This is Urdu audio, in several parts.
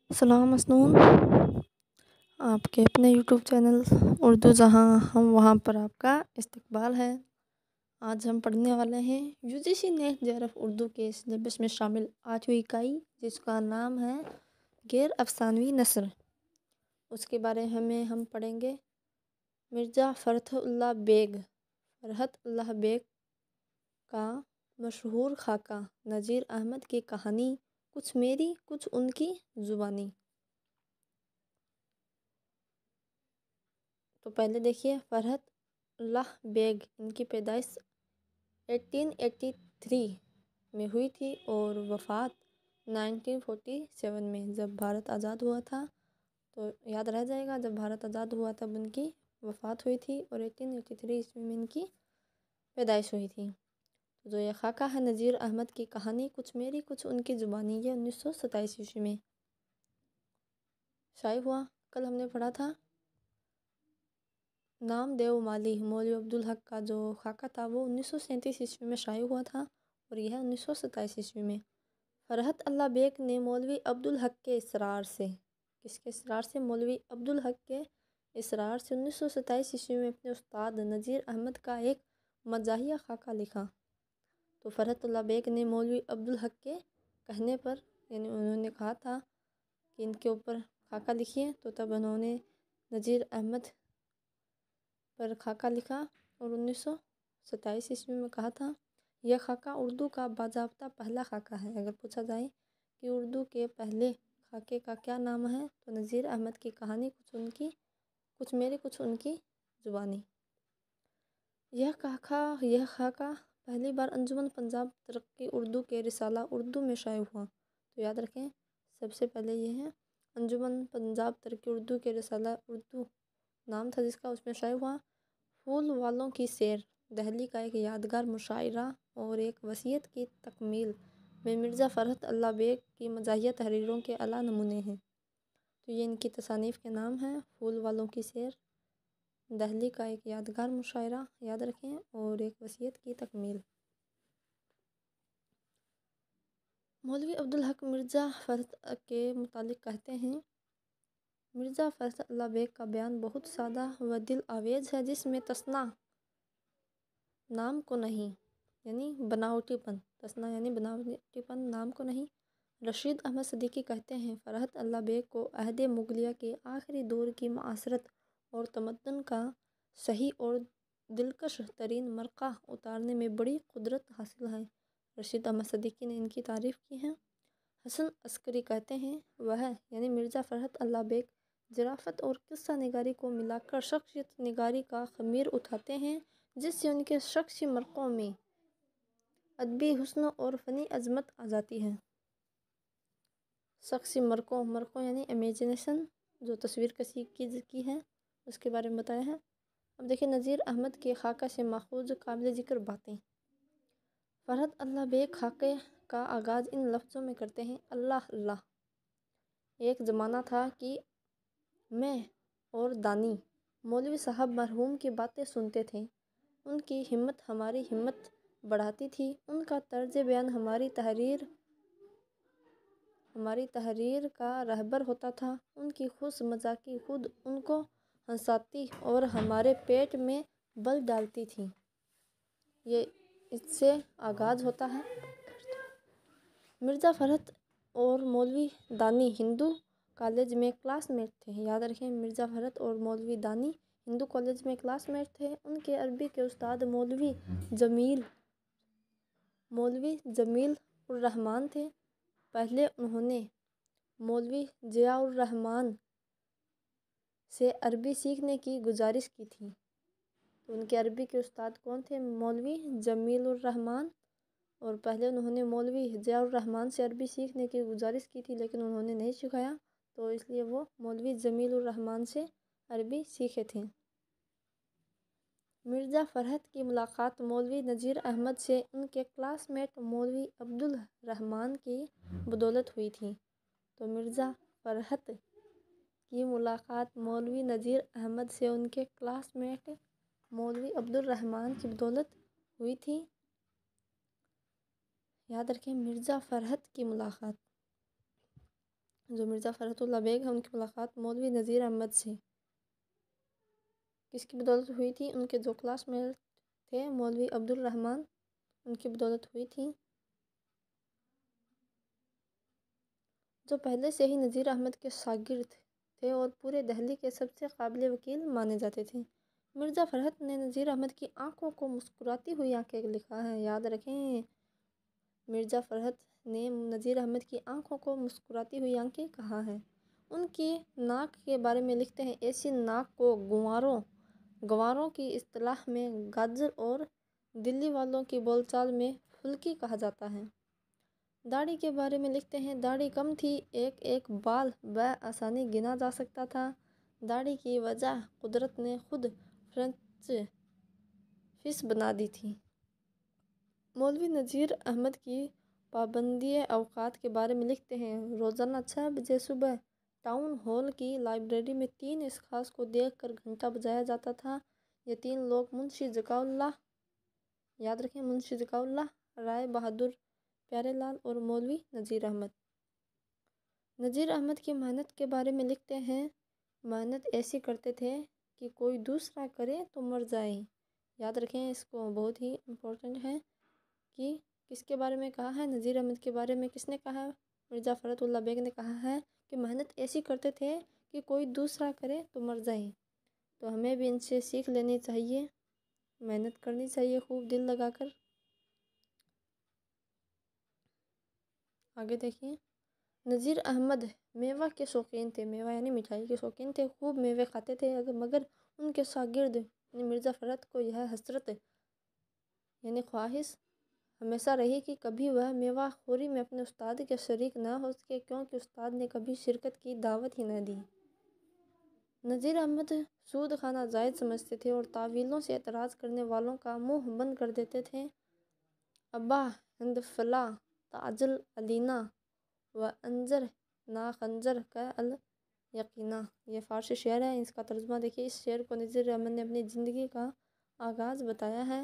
سلام مسنون، آپ کے اپنے یوٹیوب چینل اردو جہاں ہم وہاں پر آپ کا استقبال ہے۔ آج ہم پڑھنے والے ہیں U G C NET J R F Urdu کے سلیبس میں شامل 8ویں اکائی، جس کا نام ہے غیر افسانوی نثر۔ اس کے بارے میں ہم پڑھیں گے مرزا فرحت اللہ بیگ۔ فرحت اللہ بیگ کا مشہور خاکہ نذیر احمد کی کہانی کچھ میری کچھ ان کی زبانی۔ تو پہلے دیکھیے فرحت اللہ بیگ، ان کی پیدائش 1883 میں ہوئی تھی اور وفات 1947 میں، جب بھارت آزاد ہوا تھا۔ تو یاد رہ جائے گا، جب بھارت آزاد ہوا تب ان کی وفات ہوئی تھی اور 1883 عیسوی میں ان کی پیدائش ہوئی تھی۔ جو یہ خاکہ ہے نذیر احمد کی کہانی کچھ میری کچھ ان کی زبانی، یہ 1927 عیسوی میں شائع ہوا۔ کل ہم نے پڑھا تھا نام دیو مالی، مولوی عبدالحق کا جو خاکہ تھا وہ 1937 عیسوی میں شائع ہوا تھا اور یہ ہے 1927 عیسوی میں۔ فرحت اللہ بیگ نے مولوی عبدالحق کے اصرار سے، کس کے اصرار سے؟ مولوی عبدالحق کے اصرار سے 1927 عیسوی میں اپنے استاد نذیر احمد کا ایک مزاحیہ خاکہ لکھا۔ تو فرحت اللہ بیگ نے مولوی عبدالحق کے کہنے پر، یعنی انہوں نے کہا تھا کہ ان کے اوپر خاکہ لکھیے، تو تب انہوں نے نذیر احمد پر خاکہ لکھا اور 1927 عیسوی میں کہا تھا یہ خاکہ اردو کا باضابطہ پہلا خاکہ ہے۔ اگر پوچھا جائے کہ اردو کے پہلے خاکے کا کیا نام ہے تو نذیر احمد کی کہانی کچھ میری کچھ ان کی زبانی۔ یہ خاکہ پہلی بار انجمن پنجاب ترقی اردو کے رسالہ اردو میں شائع ہوا۔ تو یاد رکھیں، سب سے پہلے یہ ہے انجمن پنجاب ترقی اردو کے رسالہ اردو نام تھا جس کا، اس میں شائع ہوا۔ پھول والوں کی سیر، دہلی کا ایک یادگار مشاعرہ اور ایک وصیت کی تکمیل میں مرزا فرحت اللہ بیگ کی مزاحیہ تحریروں کے اعلیٰ نمونے ہیں۔ تو یہ ان کی تصانیف کے نام ہیں، پھول والوں کی سیر، دہلی کا ایک یادگار مشاعرہ، یاد رکھیں، اور ایک وصیت کی تکمیل۔ مولوی عبدالحق مرزا فرحت کے متعلق کہتے ہیں مرزا فرحت اللہ بیگ کا بیان بہت سادہ و دل آویز ہے، جس میں تصنع نام کو نہیں، یعنی بناوٹی پن نام کو نہیں۔ رشید احمد صدیقی کہتے ہیں فرحت اللہ بیگ کو عہد مغلیہ کے آخری دور کی معاصرت اور تمدن کا صحیح اور دلکش ترین مرقع اتارنے میں بڑی قدرت حاصل ہے۔ رشید احمد صدیقی نے ان کی تعریف کی ہے۔ حسن عسکری کہتے ہیں وہ، یعنی مرزا فرحت اللہ بیگ، ظرافت اور قصہ نگاری کو ملا کر شخصیت نگاری کا خمیر اٹھاتے ہیں، جس سے ان کے شخصی مرقوں میں ادبی حسن اور فنی عظمت آ جاتی ہے۔ شخصی مرقوں یعنی امیجنیشن، جو تصویر کشی کی ہے، اس کے بارے میں بتایا ہے۔ اب دیکھیں نذیر احمد کے خاکہ سے ماخوذ قابل ذکر باتیں۔ فرحت اللہ بیگ خاکے کا آغاز ان لفظوں میں کرتے ہیں اللہ اللہ۔ ایک زمانہ تھا کہ میں اور دانی مولوی صاحب مرحوم کی باتیں سنتے تھے، ان کی ہمت ہماری ہمت بڑھاتی تھی، ان کا طرز بیان ہماری تحریر کا رہبر ہوتا تھا، ان کی خوش مزاقی خود ان کو ہنساتی اور ہمارے پیٹ میں بل ڈالتی تھی۔ یہ اس سے آغاز ہوتا ہے۔ مرزا فرحت اور مولوی دانی ہندو کالج میں کلاس میٹ تھے، یاد رکھیں، مرزا فرحت اور مولوی دانی ہندو کالج میں کلاس میٹ تھے۔ ان کے عربی کے استاد مولوی جمیل الرحمن تھے۔ پہلے انہوں نے مولوی ضیاء الرحمن سے عربی سیکھنے کی گزارش کی تھی۔ تو ان کے عربی کے استاد کون تھے؟ مولوی جمیل الرحمن، اور پہلے انہوں نے مولوی ضیاء الرحمن سے عربی سیکھنے کی گزارش کی تھی، لیکن انہوں نے نہیں سکھایا، تو اس لیے وہ مولوی جمیل الرحمن سے عربی سیکھے تھے۔ مرزا فرحت کی ملاقات مولوی نذیر احمد سے ان کے کلاس میٹ مولوی عبدالرحمن کی بدولت ہوئی تھی۔ تو مرزا فرحت کی ملاقات مولوی نذیر احمد سے ان کے کلاس میٹ مولوی عبدالرحمن کی بدولت ہوئی تھی۔ یاد رکھیں مرزا فرحت کی ملاقات جو مرزا فرحت اللہ بیگ ہے، ان کی ملاقات مولوی نذیر احمد سے کس کی بدولت ہوئی تھی؟ ان کے جو کلاس میٹ تھے مولوی عبدالرحمن، ان کی بدولت ہوئی تھی، جو پہلے سے ہی نذیر احمد کے شاگرد تھے اور پورے دہلی کے سب سے قابل وکیل مانے جاتے تھے۔ مرزا فرحت نے نذیر احمد کی آنکھوں کو مسکراتی ہوئی آنکھیں لکھا ہے، یاد رکھیں، مرزا فرحت نے نذیر احمد کی آنکھوں کو مسکراتی ہوئی آنکھیں کہا ہے۔ ان کی ناک کے بارے میں لکھتے ہیں، ایسی ناک کو گنواروں کی اصطلاح میں گاجر اور دلی والوں کی بول چال میں پھلکی کہا جاتا ہے۔ داڑھی کے بارے میں لکھتے ہیں، داڑھی کم تھی، ایک ایک بال بآسانی گنا جا سکتا تھا۔ داڑھی کی وجہ قدرت نے خود فرینچ فیس بنا دی تھی۔ مولوی نذیر احمد کی پابندی اوقات کے بارے میں لکھتے ہیں، روزانہ 6 بجے صبح ٹاؤن ہال کی لائبریری میں 3 اشخاص کو دیکھ کر گھنٹہ بجایا جاتا تھا۔ یہ 3 لوگ منشی ذکاء اللہ، یاد رکھیں، منشی ذکاء اللہ، رائے بہادر پیارے لال اور مولوی نذیر احمد۔ نذیر احمد کی محنت کے بارے میں لکھتے ہیں، محنت ایسی کرتے تھے کہ کوئی دوسرا کرے تو مر جائے۔ یاد رکھیں، اس کو بہت ہی امپورٹنٹ ہے کہ کس کے بارے میں کہا ہے؟ نذیر احمد کے بارے میں کس نے کہا ہے؟ مرزا فرحت اللہ بیگ نے کہا ہے کہ محنت ایسی کرتے تھے کہ کوئی دوسرا کرے تو مر جائے۔ تو ہمیں بھی ان سے سیکھ لینی چاہیے، محنت کرنی چاہیے خوب دل لگا کر۔ آگے دیکھیے، نذیر احمد میوہ کے شوقین تھے، میوہ یعنی مٹھائی کے شوقین تھے، خوب میوے کھاتے تھے، مگر ان کے شاگرد یعنی مرزا فرحت کو یہ حسرت یعنی خواہش ہمیشہ رہی کہ کبھی وہ میوہ خوری میں اپنے استاد کے شریک نہ ہو سکے، کیونکہ استاد نے کبھی شرکت کی دعوت ہی نہ دی۔ نذیر احمد سود کھانا جائز سمجھتے تھے اور تعویلوں سے اعتراض کرنے والوں کا منہ بند کر دیتے تھے۔ ابا ہند فلا تعجل علینا وانظر نا خنجر کا الیقینا، یہ فارسی شعر ہے، اس کا ترجمہ دیکھیے۔ اس شعر کو نذیر احمد نے اپنی زندگی کا آغاز بتایا ہے۔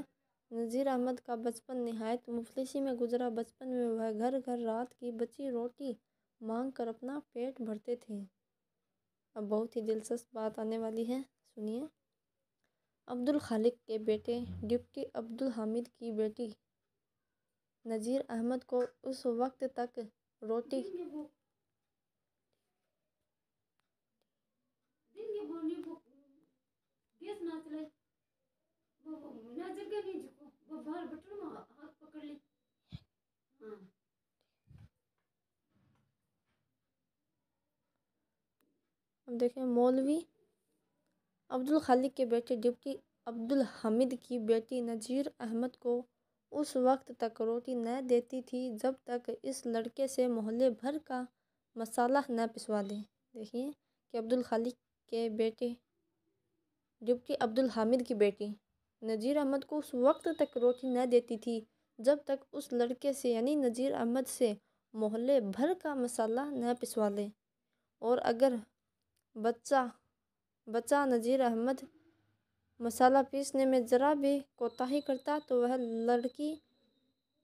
نذیر احمد کا بچپن نہایت مفلسی میں گزرا۔ بچپن میں وہ گھر گھر رات کی بچی روٹی مانگ کر اپنا پیٹ بھرتے تھے۔ اب بہت ہی دلچسپ بات آنے والی ہے، سنیے۔ عبدالخالق کے بیٹے ڈپٹی عبدالحمید کی بیٹی نذیر احمد کو اس وقت تک روٹی اب دیکھیں، مولوی عبدالخالق کے بیٹے ڈپٹی عبدالحمید کی بیٹی نذیر احمد کو اس وقت تک روٹی نہ دیتی تھی جب تک اس لڑکے سے محلے بھر کا مسالہ نہ پسوا دے۔ دیکھیے کہ عبدالخالق کے بیٹے ڈپٹی عبدالحمید کی بیٹی نذیر احمد کو اس وقت تک روٹی نہ دیتی تھی جب تک اس لڑکے سے یعنی نذیر احمد سے محلے بھر کا مسالہ نہ پسوا لے، اور اگر بچہ نذیر احمد مسالہ پیسنے میں ذرا بھی کوتاہی کرتا تو وہ لڑکی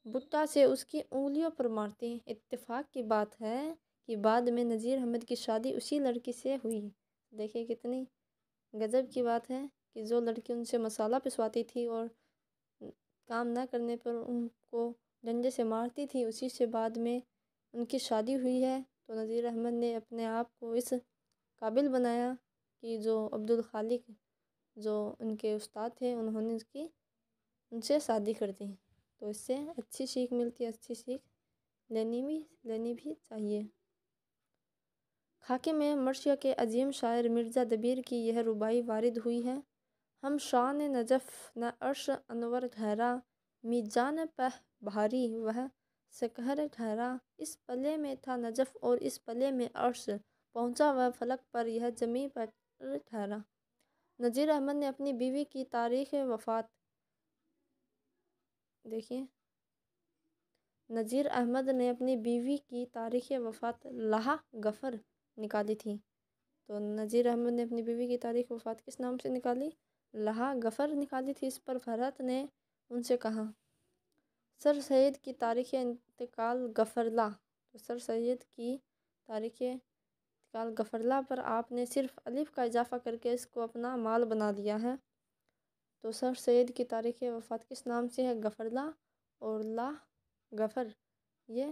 بٹا سے اس کی انگلیوں پر مارتی۔ اتفاق کی بات ہے کہ بعد میں نذیر احمد کی شادی اسی لڑکی سے ہوئی۔ دیکھیں کتنی گجب کی بات ہے کہ جو لڑکی ان سے مسالہ پسواتی تھی اور کام نہ کرنے پر ان کو ڈنڈے سے مارتی تھی، اسی سے بعد میں ان کی شادی ہوئی ہے۔ تو نذیر احمد نے اپنے آپ کو اس قابل بنایا کہ جو عبدالخالق جو ان کے استاد تھے انہوں نے ان سے شادی کر دی۔ تو اس سے اچھی سیکھ ملتی ہے، اچھی سیکھ لینی بھی چاہیے۔ خاکے میں مرثیہ کے عظیم شاعر مرزا دبیر کی یہ رباعی وارد ہوئی ہے۔ ہم شان نجف نہ عرش انور ٹھہرا، میزان پہ بھاری وہ سکہر ٹھہرا، اس پلے میں تھا نجف اور اس پلے میں عرش، پہنچا وہ فلک پر یہ زمیں پر ٹھہرا۔ نذیر احمد نے اپنی بیوی کی تاریخ وفات دیکھیے، نذیر احمد نے اپنی بیوی کی تاریخ وفات لہا غفر نکالی تھی۔ تو نذیر احمد نے اپنی بیوی کی تاریخ وفات کس نام سے نکالی؟ لہا غفر نکالی تھی۔ اس پر فرحت نے ان سے کہا، سر سید کی تاریخ انتقال غفر لا۔ تو سر سید کی تاریخ کال غفرلا پر آپ نے صرف الف کا اضافہ کر کے اس کو اپنا مال بنا لیا ہے۔ تو سر سید کی تاریخ وفات کس نام سے ہے؟ غفرلا اور لا غفر، یہ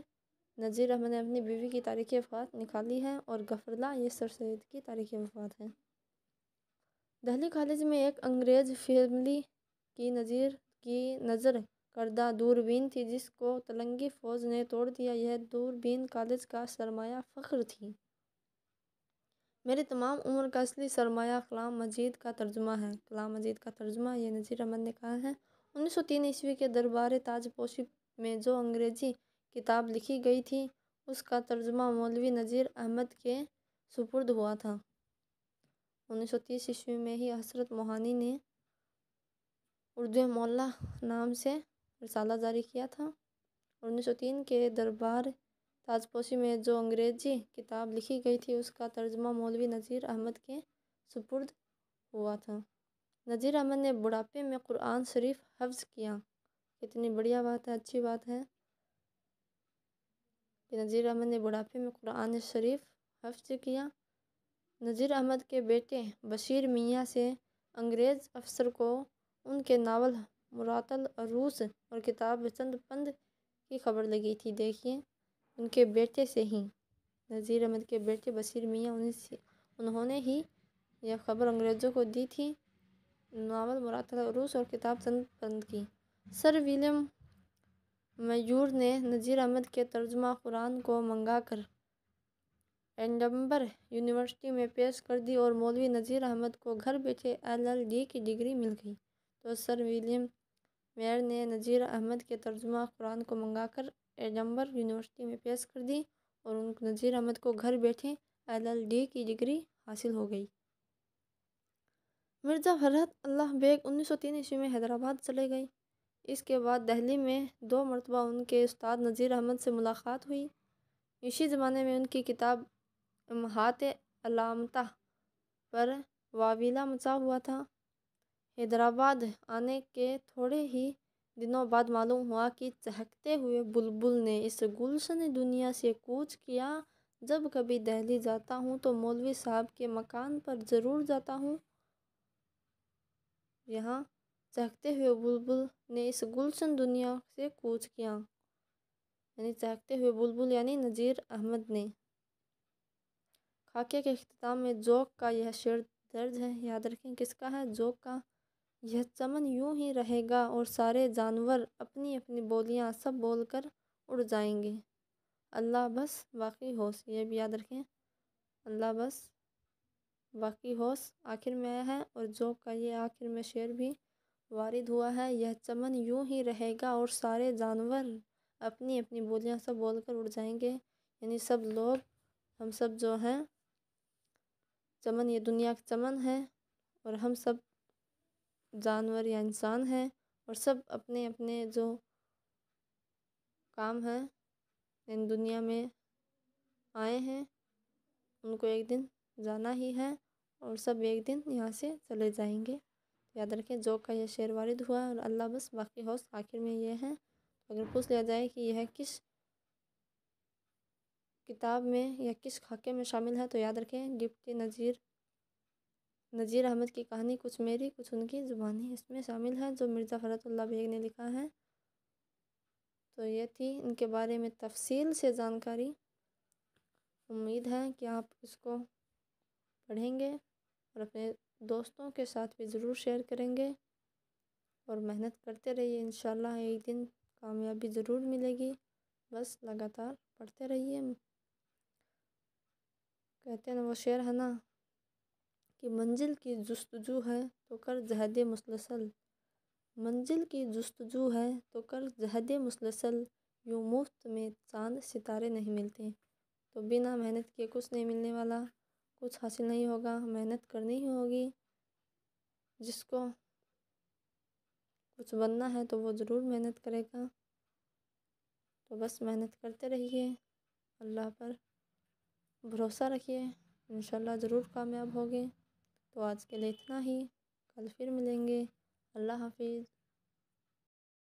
نذیر احمد نے اپنی بیوی کی تاریخ وفات نکالی ہے، اور غفرلا یہ سر سید کی تاریخ وفات ہے۔ دہلی کالج میں ایک انگریز فیملی کی نظر کردہ دوربین تھی جس کو تلنگی فوج نے توڑ دیا۔ یہ دوربین کالج کا سرمایہ فخر تھی۔ میری تمام عمر کا اصلی سرمایہ کلام مجید کا ترجمہ ہے۔ کلام مجید کا ترجمہ یہ نذیر احمد نے کہا ہے۔ 1903 عیسوی کے دربار تاج پوشی میں جو انگریزی کتاب لکھی گئی تھی اس کا ترجمہ مولوی نذیر احمد کے سپرد ہوا تھا۔ 1930 عیسوی میں ہی حضرت موہانی نے اردو مولا نام سے رسالہ جاری کیا تھا۔ 1903 کے دربار تاج پوشی میں جو انگریزی کتاب لکھی گئی تھی اس کا ترجمہ مولوی نذیر احمد کے سپرد ہوا تھا۔ نذیر احمد نے بڑھاپے میں قرآن شریف حفظ کیا۔ کتنی بڑھیا بات ہے، اچھی بات ہے کہ نذیر احمد نے بڑھاپے میں قرآن شریف حفظ کیا۔ نذیر احمد کے بیٹے بشیر میاں سے انگریز افسر کو ان کے ناول مراتل عروس اور کتاب چند پند کی خبر لگی تھی۔ دیکھیے ان کے بیٹے سے ہی، نذیر احمد کے بیٹے بشیر میاں، انہوں نے ہی یہ خبر انگریزوں کو دی تھی ناول مراتل عروس اور کتاب چند پند کی۔ سر ولیم میور نے نذیر احمد کے ترجمہ قرآن کو منگا کر ایڈنبرگ یونیورسٹی میں پیش کر دی اور مولوی نذیر احمد کو گھر بیٹھے LL.D کی ڈگری مل گئی۔ تو سر ولیم میور نے نذیر احمد کے ترجمہ قرآن کو منگا کر ایڈنبرگ یونیورسٹی میں پیش کر دی اور نذیر احمد کو گھر بیٹھے LL.D کی ڈگری حاصل ہو گئی۔ مرزا فرحت اللہ بیگ 1903 عیسوی میں حیدرآباد چلے گئے۔ اس کے بعد دہلی میں 2 مرتبہ ان کے استاد نذیر احمد سے ملاقات ہوئی۔ اسی زمانے میں ان کی کتاب امہات علامتہ پر واویلا مچا ہوا تھا۔ حیدرآباد آنے کے تھوڑے ہی دنوں بعد معلوم ہوا کہ چہکتے ہوئے بلبل نے اس گلشن دنیا سے کوچ کیا۔ جب کبھی دہلی جاتا ہوں تو مولوی صاحب کے مکان پر ضرور جاتا ہوں۔ یہاں چہکتے ہوئے بلبل نے اس گلشن دنیا سے کوچ کیا، یعنی چہکتے ہوئے بلبل یعنی نذیر احمد نے۔ خاکے کے اختتام میں ذوق کا یہ شعر درج ہے، یاد رکھیں کس کا ہے؟ ذوق کا۔ یہ چمن یوں ہی رہے گا اور سارے جانور اپنی اپنی بولیاں سب بول کر اڑ جائیں گے، اللہ بس باقی ہوش، یہ بھی یاد رکھیں، اللہ بس باقی ہوش آخر میں آیا ہے، اور ذوق کا یہ آخر میں شعر بھی وارد ہوا ہے۔ یہ چمن یوں ہی رہے گا اور سارے جانور اپنی اپنی بولیاں سب بول کر اڑ جائیں گے، یعنی سب لوگ، ہم سب جو ہیں، چمن یہ دنیا کا چمن ہے اور ہم سب جانور یا انسان ہیں، اور سب اپنے اپنے جو کام ہیں ان دنیا میں آئے ہیں ان کو ایک دن جانا ہی ہے، اور سب ایک دن یہاں سے چلے جائیں گے۔ یاد رکھیں ذوق کا یہ شعر وارد ہوا ہے، اور اللہ بس باقی ہوش آخر میں یہ ہے۔ اگر پوچھ لیا جائے کہ یہ کس کتاب میں یا کس خاکے میں شامل ہے تو یاد رکھیں ڈپٹی نذیر احمد کی کہانی کچھ میری کچھ ان کی زبانی اس میں شامل ہے، جو مرزا فرحت اللہ بیگ نے لکھا ہے۔ تو یہ تھی ان کے بارے میں تفصیل سے جانکاری۔ امید ہے کہ آپ اس کو پڑھیں گے اور اپنے دوستوں کے ساتھ بھی ضرور شیئر کریں گے، اور محنت کرتے رہیے، انشاءاللہ ایک دن کامیابی ضرور ملے گی، بس لگاتار پڑھتے رہیے۔ کہتے ہیں وہ شعر ہے نا کہ منزل کی جستجو ہے تو کر جہد مسلسل، منزل کی جستجو ہے تو کر جہد مسلسل، یوں مفت میں چاند ستارے نہیں ملتے۔ تو بنا محنت کے کچھ نہیں ملنے والا، کچھ حاصل نہیں ہوگا، محنت کرنی ہی ہوگی۔ جس کو کچھ بننا ہے تو وہ ضرور محنت کرے گا، تو بس محنت کرتے رہیے، اللہ پر بھروسہ رکھیے، انشاءاللہ ضرور کامیاب ہوگے۔ تو آج کے لیے اتنا ہی، کل پھر ملیں گے، اللہ حافظ۔